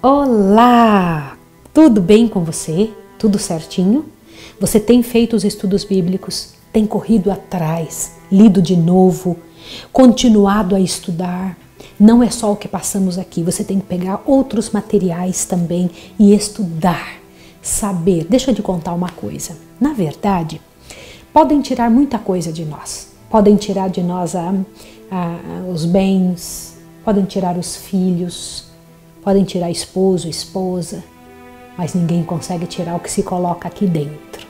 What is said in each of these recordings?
Olá! Tudo bem com você? Tudo certinho? Você tem feito os estudos bíblicos? Tem corrido atrás, lido de novo, continuado a estudar? Não é só o que passamos aqui, você tem que pegar outros materiais também e estudar, saber. Deixa eu te contar uma coisa. Na verdade, podem tirar muita coisa de nós. Podem tirar de nós os bens, podem tirar os filhos, podem tirar esposo, esposa, mas ninguém consegue tirar o que se coloca aqui dentro.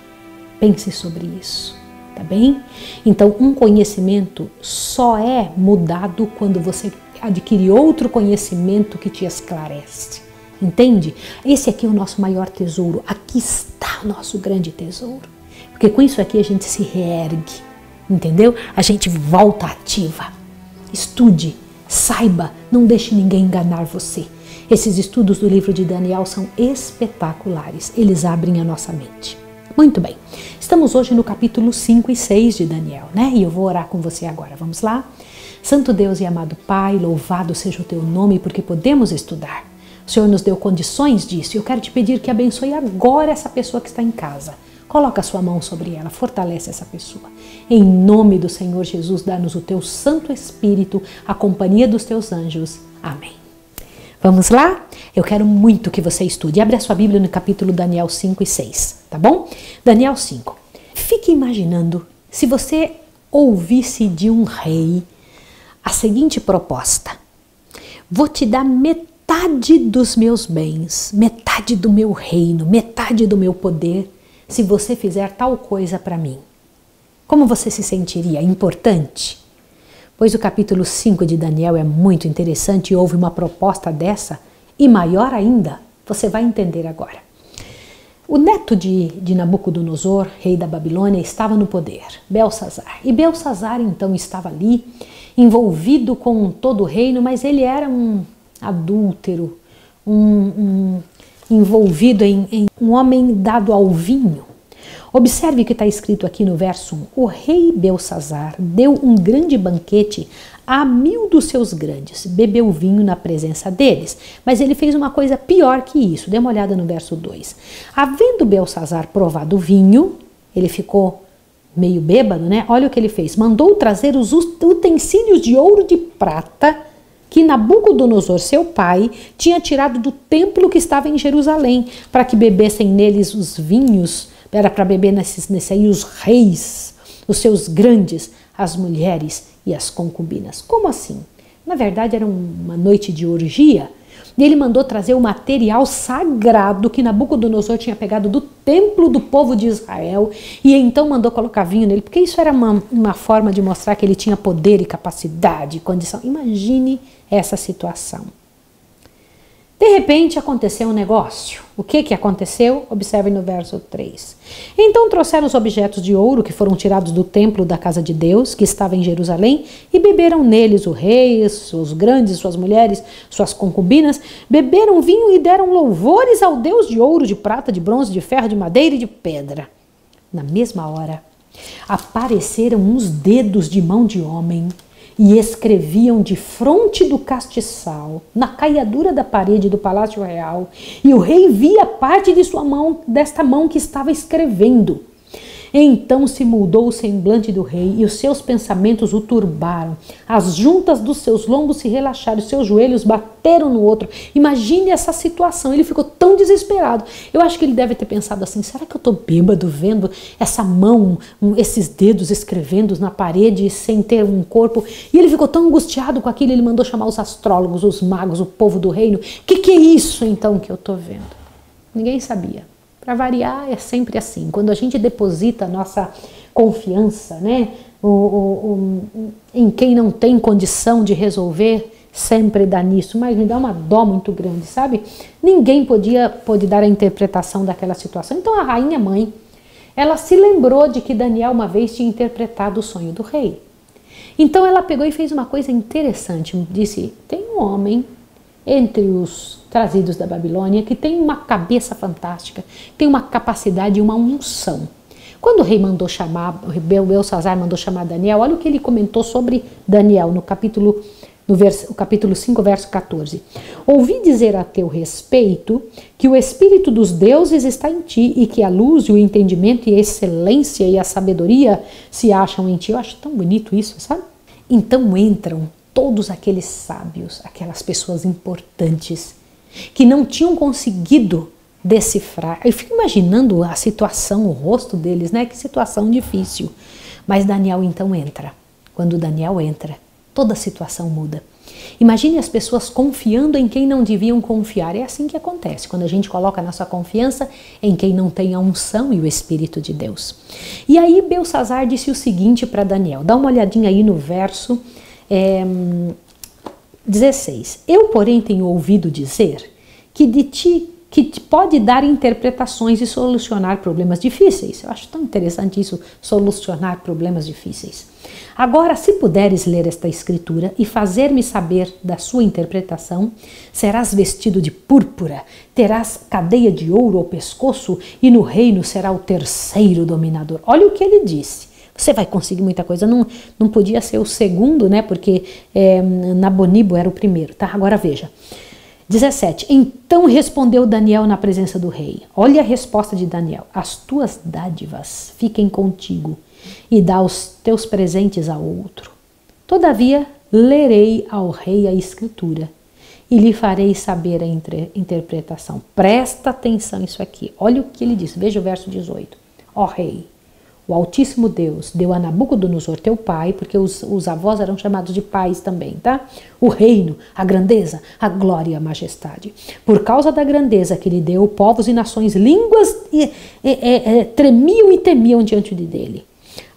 Pense sobre isso, tá bem? Então, um conhecimento só é mudado quando você adquire outro conhecimento que te esclarece. Entende? Esse aqui é o nosso maior tesouro. Aqui está o nosso grande tesouro. Porque com isso aqui a gente se reergue, entendeu? A gente volta ativa. Estude, saiba, não deixe ninguém enganar você. Esses estudos do livro de Daniel são espetaculares, eles abrem a nossa mente. Muito bem, estamos hoje no capítulo 5 e 6 de Daniel, né? E eu vou orar com você agora, vamos lá? Santo Deus e amado Pai, louvado seja o teu nome porque podemos estudar. O Senhor nos deu condições disso e eu quero te pedir que abençoe agora essa pessoa que está em casa. Coloca a sua mão sobre ela, fortalece essa pessoa. Em nome do Senhor Jesus, dá-nos o teu Santo Espírito, a companhia dos teus anjos. Amém. Vamos lá? Eu quero muito que você estude. Abre a sua Bíblia no capítulo Daniel 5 e 6, tá bom? Daniel 5. Fique imaginando se você ouvisse de um rei a seguinte proposta. Vou te dar metade dos meus bens, metade do meu reino, metade do meu poder, se você fizer tal coisa para mim. Como você se sentiria? Importante? Pois o capítulo 5 de Daniel é muito interessante e houve uma proposta dessa, e maior ainda, você vai entender agora. O neto de Nabucodonosor, rei da Babilônia, estava no poder, Belsazar. E Belsazar então estava ali, envolvido com todo o reino, mas ele era um adúltero, envolvido em um homem dado ao vinho. Observe o que está escrito aqui no verso 1. O rei Belsazar deu um grande banquete a 1000 dos seus grandes, bebeu vinho na presença deles. Mas ele fez uma coisa pior que isso. Dê uma olhada no verso 2. Havendo Belsazar provado o vinho, ele ficou meio bêbado, né? Olha o que ele fez. Mandou trazer os utensílios de ouro e de prata que Nabucodonosor, seu pai, tinha tirado do templo que estava em Jerusalém, para que bebessem neles os vinhos. Era para beber nesse aí os reis, os seus grandes, as mulheres e as concubinas. Como assim? Na verdade era uma noite de orgia e ele mandou trazer o material sagrado que Nabucodonosor tinha pegado do templo do povo de Israel e então mandou colocar vinho nele, porque isso era uma forma de mostrar que ele tinha poder e capacidade, condição. Imagine essa situação. De repente aconteceu um negócio. O que aconteceu? Observe no verso 3. Então trouxeram os objetos de ouro que foram tirados do templo da casa de Deus, que estava em Jerusalém, e beberam neles o rei, seus grandes, suas mulheres, suas concubinas, beberam vinho e deram louvores ao Deus de ouro, de prata, de bronze, de ferro, de madeira e de pedra. Na mesma hora, apareceram uns dedos de mão de homem, e escreviam de fronte do castiçal, na caiadura da parede do palácio real, e o rei via parte de sua mão, desta mão que estava escrevendo. Então se mudou o semblante do rei e os seus pensamentos o turbaram. As juntas dos seus lombos se relaxaram, os seus joelhos bateram no outro. Imagine essa situação, ele ficou tão desesperado. Eu acho que ele deve ter pensado assim, será que eu estou bêbado vendo essa mão, esses dedos escrevendo na parede sem ter um corpo? E ele ficou tão angustiado com aquilo, ele mandou chamar os astrólogos, os magos, o povo do reino. O que é isso então que eu estou vendo? Ninguém sabia. Para variar, é sempre assim. Quando a gente deposita a nossa confiança, né, em quem não tem condição de resolver, sempre dá nisso. Mas me dá uma dó muito grande, sabe? Ninguém pôde dar a interpretação daquela situação. Então a rainha mãe, ela se lembrou de que Daniel uma vez tinha interpretado o sonho do rei. Então ela pegou e fez uma coisa interessante. Disse, tem um homem entre os trazidos da Babilônia, que tem uma cabeça fantástica, tem uma capacidade e uma unção. Quando o rei mandou chamar, o Belsazar mandou chamar Daniel, olha o que ele comentou sobre Daniel no capítulo o capítulo 5, verso 14. Ouvi dizer a teu respeito que o Espírito dos deuses está em ti e que a luz e o entendimento e a excelência e a sabedoria se acham em ti. Eu acho tão bonito isso, sabe? Então entram todos aqueles sábios, aquelas pessoas importantes que não tinham conseguido decifrar. Eu fico imaginando a situação, o rosto deles, né? Que situação difícil. Mas Daniel então entra. Quando Daniel entra, toda a situação muda. Imagine as pessoas confiando em quem não deviam confiar. É assim que acontece, quando a gente coloca a nossa confiança em quem não tem a unção e o Espírito de Deus. E aí Beltsazar disse o seguinte para Daniel. Dá uma olhadinha aí no verso 16. Eu, porém, tenho ouvido dizer que de ti que pode dar interpretações e solucionar problemas difíceis. Eu acho tão interessante isso, solucionar problemas difíceis. Agora, se puderes ler esta escritura e fazer-me saber da sua interpretação, serás vestido de púrpura, terás cadeia de ouro ao pescoço e no reino será o terceiro dominador. Olha o que ele disse. Você vai conseguir muita coisa. Não podia ser o segundo, né? Porque Nabonibo era o primeiro, tá? Agora veja. 17. Então respondeu Daniel na presença do rei. Olha a resposta de Daniel. As tuas dádivas fiquem contigo e dá os teus presentes a outro. Todavia, lerei ao rei a escritura e lhe farei saber a interpretação. Presta atenção nisso aqui. Olha o que ele diz. Veja o verso 18. Ó rei, o Altíssimo Deus deu a Nabucodonosor teu pai, porque os avós eram chamados de pais também, tá? O reino, a grandeza, a glória e a majestade. Por causa da grandeza que lhe deu, povos e nações, línguas tremiam e temiam diante dele.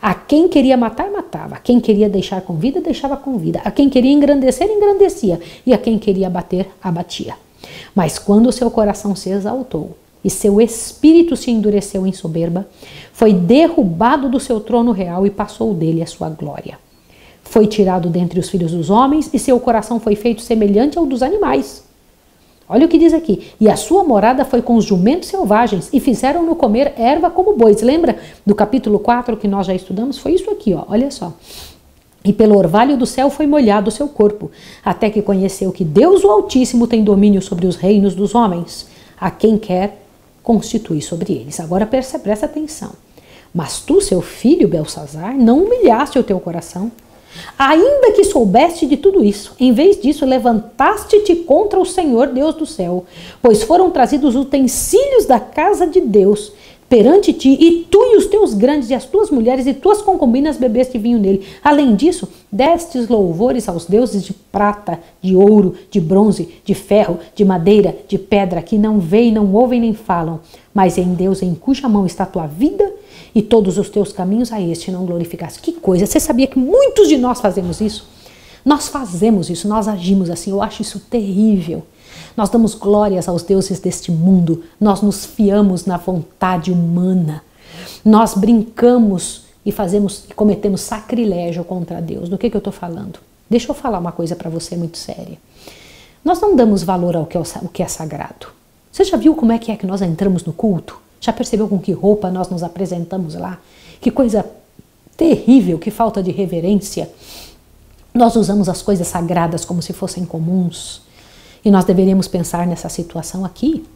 A quem queria matar, matava. A quem queria deixar com vida, deixava com vida. A quem queria engrandecer, engrandecia. E a quem queria abater, abatia. Mas quando o seu coração se exaltou e seu espírito se endureceu em soberba, foi derrubado do seu trono real e passou dele a sua glória. Foi tirado dentre os filhos dos homens e seu coração foi feito semelhante ao dos animais. Olha o que diz aqui. E a sua morada foi com os jumentos selvagens e fizeram-no comer erva como bois. Lembra do capítulo 4 que nós já estudamos? Foi isso aqui, ó. Olha só. E pelo orvalho do céu foi molhado o seu corpo, até que conheceu que Deus o Altíssimo tem domínio sobre os reinos dos homens, a quem quer constituir sobre eles. Agora presta atenção. Mas tu, seu filho Beltsazar, não humilhaste o teu coração, ainda que soubeste de tudo isso. Em vez disso, levantaste-te contra o Senhor Deus do céu, pois foram trazidos utensílios da casa de Deus perante ti, e tu e os teus grandes e as tuas mulheres e tuas concubinas bebeste vinho nele. Além disso, destes louvores aos deuses de prata, de ouro, de bronze, de ferro, de madeira, de pedra, que não veem, não ouvem nem falam, mas em Deus em cuja mão está a tua vida e todos os teus caminhos, a este não glorificaste. Que coisa! Você sabia que muitos de nós fazemos isso? Nós fazemos isso, nós agimos assim. Eu acho isso terrível. Nós damos glórias aos deuses deste mundo, nós nos fiamos na vontade humana, nós brincamos e cometemos sacrilégio contra Deus. Do que eu estou falando? Deixa eu falar uma coisa para você muito séria. Nós não damos valor ao que é sagrado. Você já viu como é que nós entramos no culto? Já percebeu com que roupa nós nos apresentamos lá? Que coisa terrível, que falta de reverência. Nós usamos as coisas sagradas como se fossem comuns. E nós deveríamos pensar nessa situação aqui.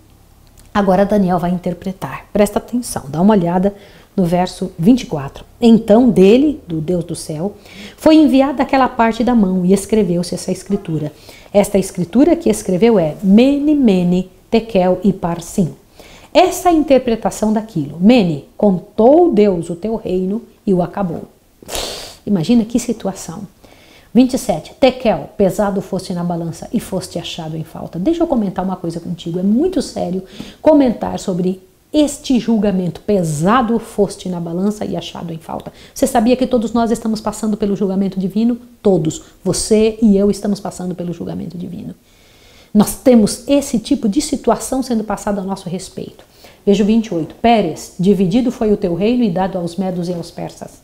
Agora Daniel vai interpretar. Presta atenção, dá uma olhada no verso 24. Então dele, do Deus do céu, foi enviada aquela parte da mão e escreveu-se essa escritura. Esta escritura que escreveu é Mene, Mene, Tekel e Parsim. Essa é a interpretação daquilo. Mene, contou Deus o teu reino e o acabou. Imagina que situação. 27. Tekel, pesado foste na balança e foste achado em falta. Deixa eu comentar uma coisa contigo. É muito sério comentar sobre este julgamento. Pesado foste na balança e achado em falta. Você sabia que todos nós estamos passando pelo julgamento divino? Todos. Você e eu estamos passando pelo julgamento divino. Nós temos esse tipo de situação sendo passada a nosso respeito. Veja o 28. Pérez, dividido foi o teu reino e dado aos medos e aos persas.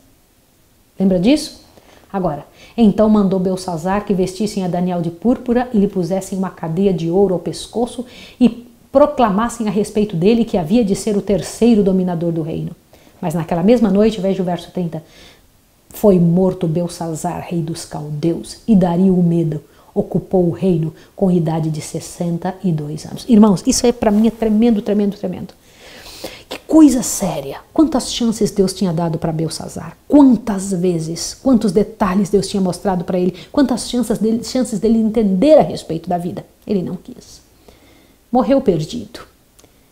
Lembra disso? Agora, então mandou Beltsazar que vestissem a Daniel de púrpura e lhe pusessem uma cadeia de ouro ao pescoço e proclamassem a respeito dele que havia de ser o terceiro dominador do reino. Mas naquela mesma noite, veja o verso 30, foi morto Beltsazar, rei dos caldeus, e Dario o Medo, ocupou o reino com idade de 62 anos. Irmãos, isso para mim é tremendo, tremendo, tremendo. Que coisa séria! Quantas chances Deus tinha dado para Belsazar? Quantas vezes, quantos detalhes Deus tinha mostrado para ele? Quantas chances dele entender a respeito da vida? Ele não quis. Morreu perdido.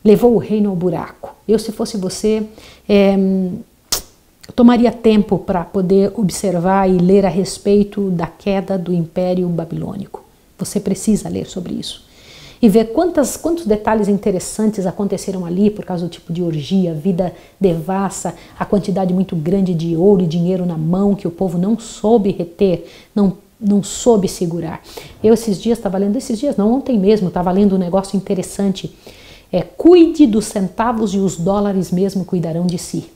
Levou o reino ao buraco. Eu, se fosse você, tomaria tempo para poder observar e ler a respeito da queda do Império Babilônico. Você precisa ler sobre isso. E ver quantos detalhes interessantes aconteceram ali por causa do tipo de orgia, vida devassa, a quantidade muito grande de ouro e dinheiro na mão que o povo não soube reter, não soube segurar. Eu esses dias estava lendo, ontem mesmo, estava lendo um negócio interessante. Cuide dos centavos e os dólares mesmo cuidarão de si.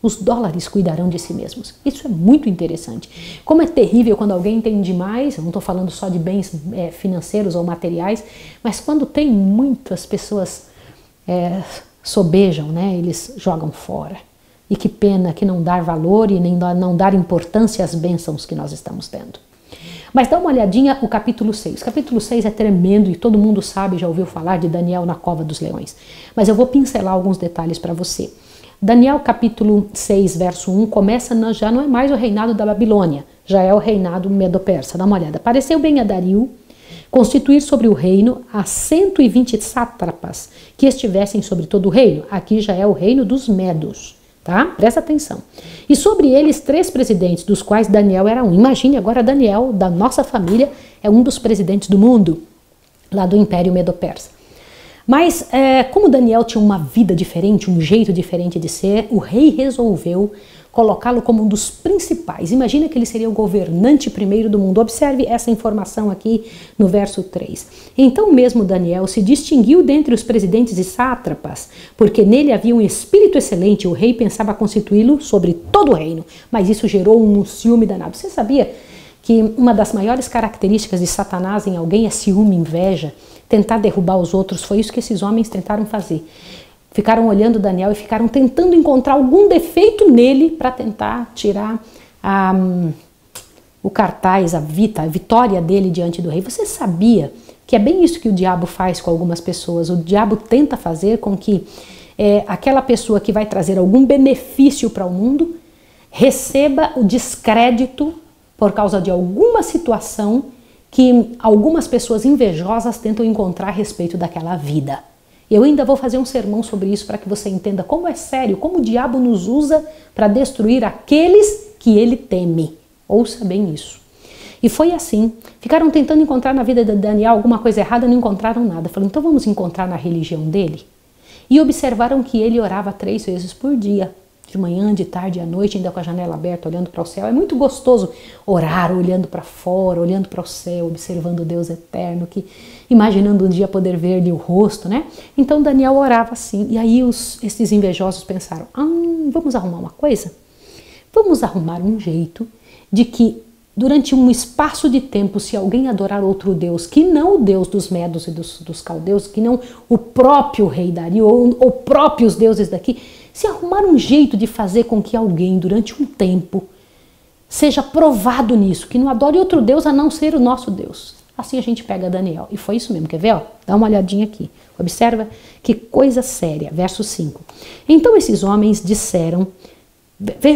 Os dólares cuidarão de si mesmos. Isso é muito interessante. Como é terrível quando alguém tem demais, eu não estou falando só de bens financeiros ou materiais, mas quando tem muitas pessoas sobejam, né? Eles jogam fora. E que pena que não dar valor e nem não dar importância às bênçãos que nós estamos tendo. Mas dá uma olhadinha o capítulo 6. O capítulo 6 é tremendo e todo mundo sabe, já ouviu falar de Daniel na cova dos leões. Mas eu vou pincelar alguns detalhes para você. Daniel capítulo 6, verso 1, começa, já não é mais o reinado da Babilônia, já é o reinado medo-persa. Dá uma olhada. Pareceu bem a Dario constituir sobre o reino a 120 sátrapas que estivessem sobre todo o reino. Aqui já é o reino dos medos, tá? Presta atenção. E sobre eles 3 presidentes, dos quais Daniel era um. Imagine agora Daniel, da nossa família, é um dos presidentes do mundo, lá do Império Medo-Persa. Mas como Daniel tinha uma vida diferente, um jeito diferente de ser, o rei resolveu colocá-lo como um dos principais. Imagina que ele seria o governante primeiro do mundo. Observe essa informação aqui no verso 3. Então mesmo Daniel se distinguiu dentre os presidentes e sátrapas, porque nele havia um espírito excelente, o rei pensava constituí-lo sobre todo o reino, mas isso gerou um ciúme danado. Você sabia que uma das maiores características de Satanás em alguém é ciúme, inveja, tentar derrubar os outros? Foi isso que esses homens tentaram fazer. Ficaram olhando Daniel e ficaram tentando encontrar algum defeito nele para tentar tirar o cartaz, a vitória dele diante do rei. Você sabia que é bem isso que o diabo faz com algumas pessoas? O diabo tenta fazer com que aquela pessoa que vai trazer algum benefício para o mundo receba o descrédito por causa de alguma situação que algumas pessoas invejosas tentam encontrar a respeito daquela vida. Eu ainda vou fazer um sermão sobre isso para que você entenda como é sério, como o diabo nos usa para destruir aqueles que ele teme. Ouça bem isso. E foi assim. Ficaram tentando encontrar na vida de Daniel alguma coisa errada, não encontraram nada. Falaram, então vamos encontrar na religião dele? E observaram que ele orava 3 vezes por dia. De manhã, de tarde, à noite, ainda com a janela aberta, olhando para o céu. É muito gostoso orar, olhando para fora, olhando para o céu, observando o Deus eterno, imaginando um dia poder ver-lhe o rosto, né? Então Daniel orava assim. E aí esses invejosos pensaram, vamos arrumar uma coisa? Vamos arrumar um jeito de que durante um espaço de tempo, se alguém adorar outro Deus, que não o Deus dos medos e dos caldeus, que não o próprio rei Dario ou próprios deuses daqui, se arrumar um jeito de fazer com que alguém, durante um tempo, seja provado nisso, que não adore outro Deus a não ser o nosso Deus. Assim a gente pega Daniel. E foi isso mesmo, quer ver? Ó? Dá uma olhadinha aqui. Observa que coisa séria. Verso 5. Então esses homens disseram,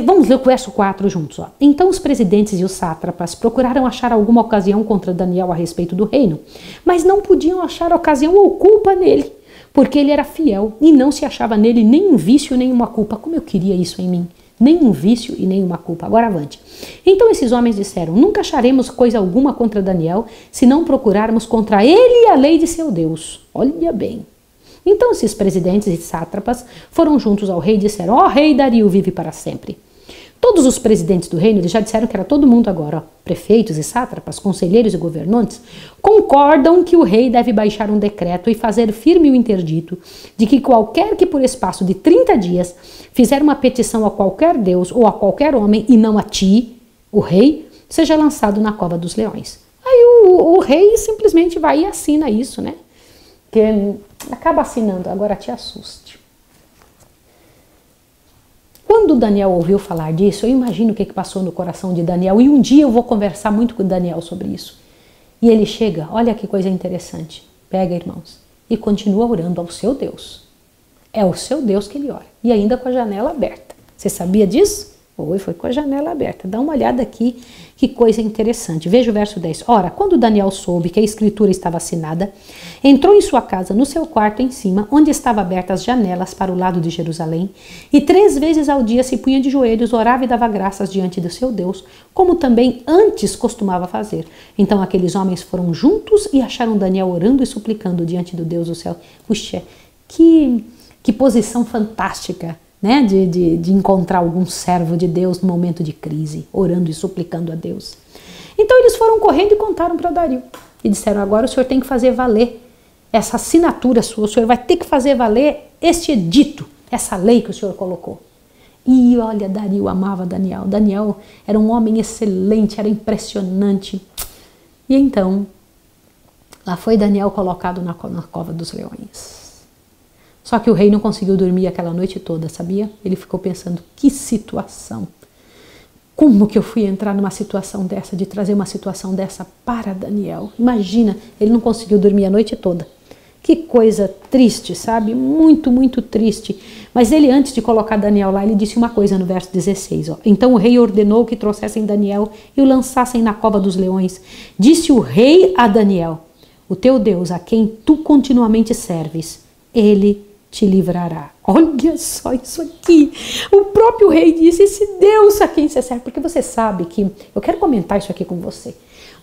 vamos ler o verso 4 juntos. Ó. Então os presidentes e os sátrapas procuraram achar alguma ocasião contra Daniel a respeito do reino, mas não podiam achar ocasião ou culpa nele, porque ele era fiel e não se achava nele nenhum vício, nenhuma culpa. Como eu queria isso em mim. Nenhum vício e nenhuma culpa. Agora avante. Então esses homens disseram, nunca acharemos coisa alguma contra Daniel, se não procurarmos contra ele e a lei de seu Deus. Olha bem. Então esses presidentes e sátrapas foram juntos ao rei e disseram, ó rei Dario, vive para sempre. Todos os presidentes do reino, eles já disseram que era todo mundo agora, ó, prefeitos e sátrapas, conselheiros e governantes, concordam que o rei deve baixar um decreto e fazer firme o interdito de que qualquer que por espaço de 30 dias fizer uma petição a qualquer deus ou a qualquer homem e não a ti, o rei, seja lançado na cova dos leões. Aí o rei simplesmente vai e assina isso, né? Que acaba assinando, agora te assuste. Quando Daniel ouviu falar disso, eu imagino o que passou no coração de Daniel, e um dia eu vou conversar muito com Daniel sobre isso. E ele chega, olha que coisa interessante, pega, irmãos, e continua orando ao seu Deus. É o seu Deus que ele ora. E ainda com a janela aberta. Você sabia disso? Foi com a janela aberta. Dá uma olhada aqui, que coisa interessante. Veja o verso 10. Ora, quando Daniel soube que a escritura estava assinada, entrou em sua casa, no seu quarto em cima, onde estavam abertas as janelas para o lado de Jerusalém, e 3 vezes ao dia se punha de joelhos, orava e dava graças diante do seu Deus, como também antes costumava fazer. Então aqueles homens foram juntos e acharam Daniel orando e suplicando diante do Deus do céu. Puxa, que posição fantástica, né? De encontrar algum servo de Deus no momento de crise, orando e suplicando a Deus. Então eles foram correndo e contaram para Dario. E disseram, agora o senhor tem que fazer valer essa assinatura sua, o senhor vai ter que fazer valer este edito, essa lei que o senhor colocou. E olha, Dario amava Daniel. Daniel era um homem excelente, era impressionante. E então, lá foi Daniel colocado na cova dos leões. Só que o rei não conseguiu dormir aquela noite toda, sabia? Ele ficou pensando, que situação. Como que eu fui entrar numa situação dessa, de trazer uma situação dessa para Daniel? Imagina, ele não conseguiu dormir a noite toda. Que coisa triste, sabe? Muito, muito triste. Mas ele, antes de colocar Daniel lá, ele disse uma coisa no verso 16. Ó. Então o rei ordenou que trouxessem Daniel e o lançassem na cova dos leões. Disse o rei a Daniel, o teu Deus, a quem tu continuamente serves, ele te livrará. Olha só isso aqui. O próprio rei disse, esse Deus a quem você serve. Porque você sabe que, eu quero comentar isso aqui com você.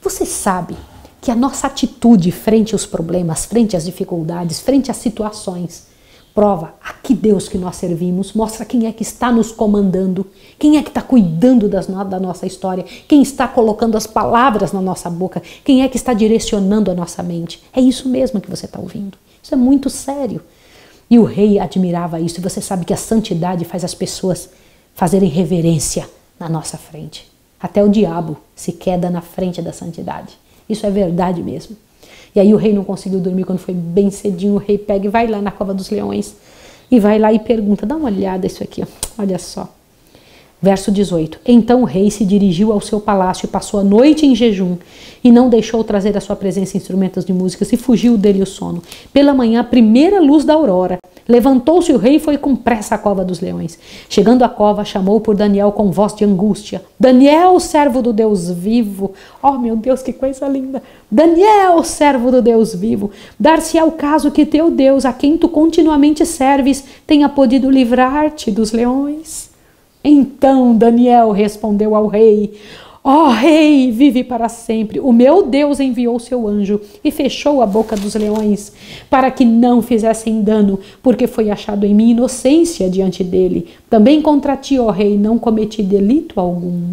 Você sabe que a nossa atitude frente aos problemas, frente às dificuldades, frente às situações, prova a que Deus que nós servimos, mostra quem é que está nos comandando, quem é que está cuidando da nossa história, quem está colocando as palavras na nossa boca, quem é que está direcionando a nossa mente. É isso mesmo que você está ouvindo. Isso é muito sério. E o rei admirava isso. E você sabe que a santidade faz as pessoas fazerem reverência na nossa frente. Até o diabo se queda na frente da santidade. Isso é verdade mesmo. E aí o rei não conseguiu dormir quando foi bem cedinho. O rei pega e vai lá na cova dos leões. E vai lá e pergunta, dá uma olhada isso aqui, ó. Olha só. Verso 18. Então o rei se dirigiu ao seu palácio e passou a noite em jejum e não deixou trazer à sua presença instrumentos de música e fugiu dele o sono. Pela manhã, a primeira luz da aurora, levantou-se o rei e foi com pressa à cova dos leões. Chegando à cova, chamou por Daniel com voz de angústia. Daniel, servo do Deus vivo. Oh, meu Deus, que coisa linda. Daniel, servo do Deus vivo. Dar-se-á o caso que teu Deus, a quem tu continuamente serves, tenha podido livrar-te dos leões. Então Daniel respondeu ao rei, ó rei, vive para sempre. O meu Deus enviou seu anjo e fechou a boca dos leões para que não fizessem dano, porque foi achado em mim inocência diante dele. Também contra ti, ó rei, não cometi delito algum.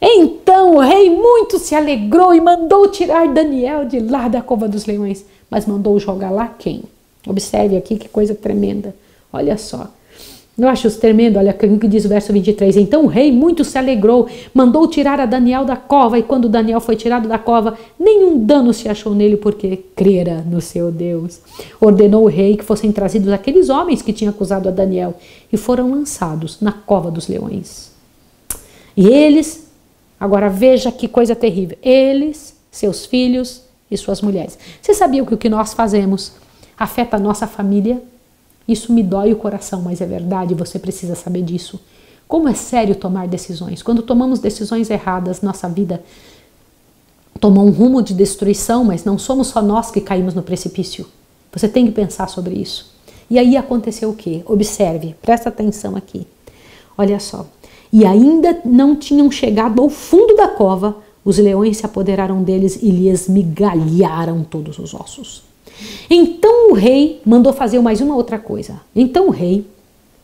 Então o rei muito se alegrou e mandou tirar Daniel de lá da cova dos leões, mas mandou jogar lá quem? Observe aqui que coisa tremenda, olha só. Eu acho isso tremendo, olha o que diz o verso 23. Então o rei muito se alegrou, mandou tirar a Daniel da cova, e quando Daniel foi tirado da cova, nenhum dano se achou nele, porque crera no seu Deus. Ordenou o rei que fossem trazidos aqueles homens que tinham acusado a Daniel, e foram lançados na cova dos leões. E eles, agora veja que coisa terrível, eles, seus filhos e suas mulheres. Você sabia que o que nós fazemos afeta a nossa família? Isso me dói o coração, mas é verdade, você precisa saber disso. Como é sério tomar decisões. Quando tomamos decisões erradas, nossa vida toma um rumo de destruição, mas não somos só nós que caímos no precipício. Você tem que pensar sobre isso. E aí aconteceu o quê? Observe, presta atenção aqui. Olha só. E ainda não tinham chegado ao fundo da cova, os leões se apoderaram deles e lhes esmigalharam todos os ossos. Então o rei mandou fazer mais uma outra coisa. Então o rei,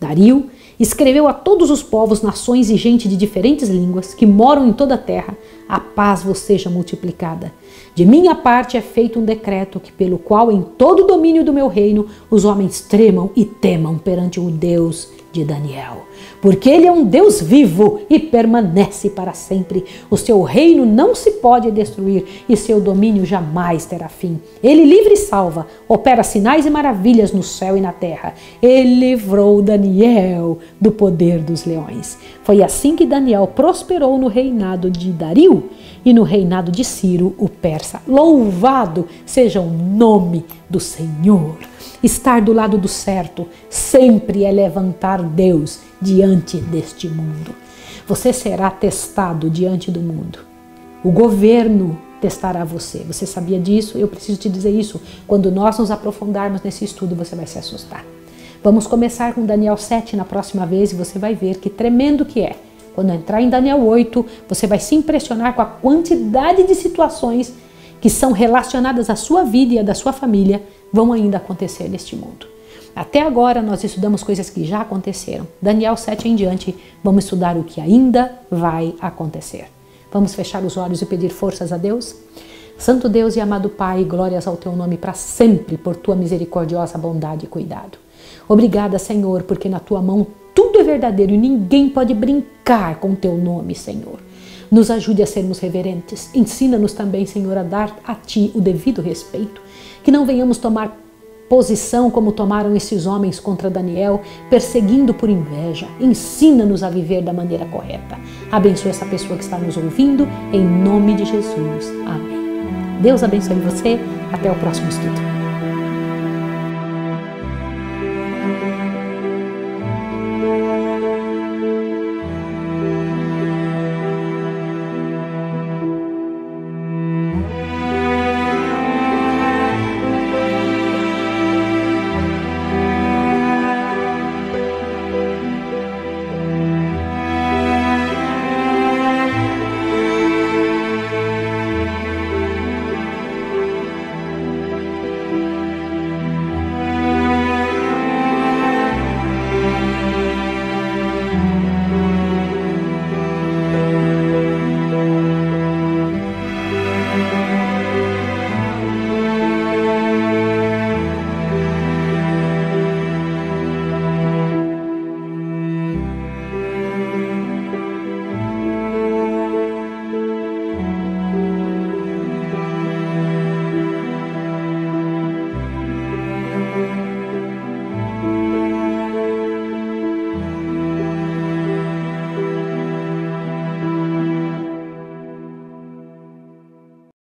Dario, escreveu a todos os povos, nações e gente de diferentes línguas que moram em toda a terra, a paz vos seja multiplicada. De minha parte é feito um decreto que pelo qual em todo o domínio do meu reino os homens tremam e temam perante o Deus de Daniel, porque Ele é um Deus vivo e permanece para sempre. O seu reino não se pode destruir e seu domínio jamais terá fim. Ele livra e salva, opera sinais e maravilhas no céu e na terra. Ele livrou Daniel do poder dos leões. Foi assim que Daniel prosperou no reinado de Dario e no reinado de Ciro, o persa. Louvado seja o nome do Senhor. Estar do lado do certo sempre é levantar Deus diante deste mundo. Você será testado diante do mundo. O governo testará você. Você sabia disso? Eu preciso te dizer isso. Quando nós nos aprofundarmos nesse estudo, você vai se assustar. Vamos começar com Daniel 7 na próxima vez e você vai ver que tremendo que é. Quando entrar em Daniel 8, você vai se impressionar com a quantidade de situações que são relacionadas à sua vida e à da sua família vão ainda acontecer neste mundo. Até agora nós estudamos coisas que já aconteceram. Daniel 7 em diante, vamos estudar o que ainda vai acontecer. Vamos fechar os olhos e pedir forças a Deus? Santo Deus e amado Pai, glórias ao Teu nome para sempre, por Tua misericordiosa bondade e cuidado. Obrigada, Senhor, porque na Tua mão tudo é verdadeiro e ninguém pode brincar com o Teu nome, Senhor. Nos ajude a sermos reverentes. Ensina-nos também, Senhor, a dar a Ti o devido respeito. Que não venhamos tomar posição como tomaram esses homens contra Daniel, perseguindo por inveja. Ensina-nos a viver da maneira correta. Abençoe essa pessoa que está nos ouvindo, em nome de Jesus. Amém. Deus abençoe você. Até o próximo estudo.